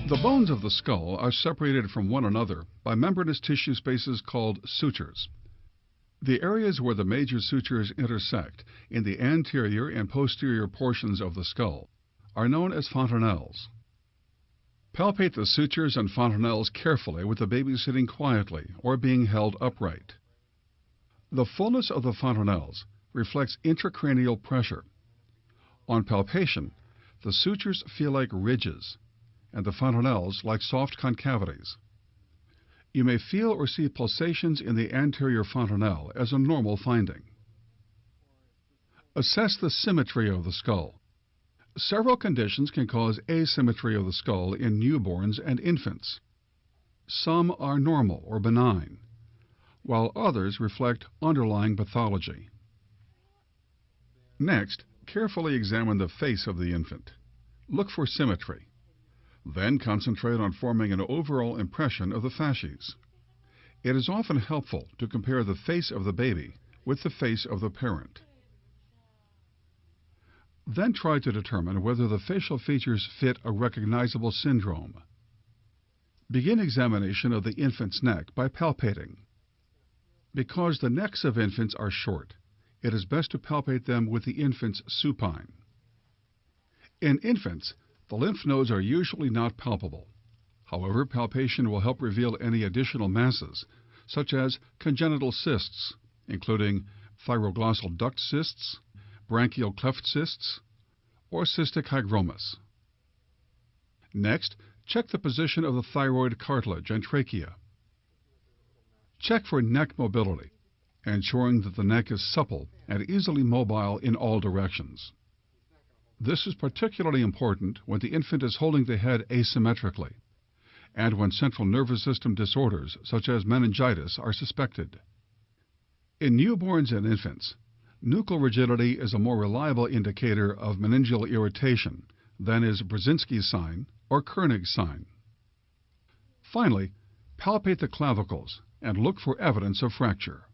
The bones of the skull are separated from one another by membranous tissue spaces called sutures. The areas where the major sutures intersect in the anterior and posterior portions of the skull are known as fontanelles. Palpate the sutures and fontanelles carefully with the baby sitting quietly or being held upright. The fullness of the fontanelles reflects intracranial pressure. On palpation, the sutures feel like ridges and the fontanelles like soft concavities. You may feel or see pulsations in the anterior fontanelle as a normal finding. Assess the symmetry of the skull. Several conditions can cause asymmetry of the skull in newborns and infants. Some are normal or benign, while others reflect underlying pathology. Next, carefully examine the face of the infant. Look for symmetry. Then concentrate on forming an overall impression of the fasces. It is often helpful to compare the face of the baby with the face of the parent. Then try to determine whether the facial features fit a recognizable syndrome. Begin examination of the infant's neck by palpating. Because the necks of infants are short, it is best to palpate them with the infant's supine. In infants, the lymph nodes are usually not palpable. However, palpation will help reveal any additional masses, such as congenital cysts, including thyroglossal duct cysts, branchial cleft cysts, or cystic hygromas. Next, check the position of the thyroid cartilage and trachea. Check for neck mobility, ensuring that the neck is supple and easily mobile in all directions. This is particularly important when the infant is holding the head asymmetrically and when central nervous system disorders such as meningitis are suspected. In newborns and infants, nuchal rigidity is a more reliable indicator of meningeal irritation than is Brzezinski's sign or Koenig's sign. Finally, palpate the clavicles and look for evidence of fracture.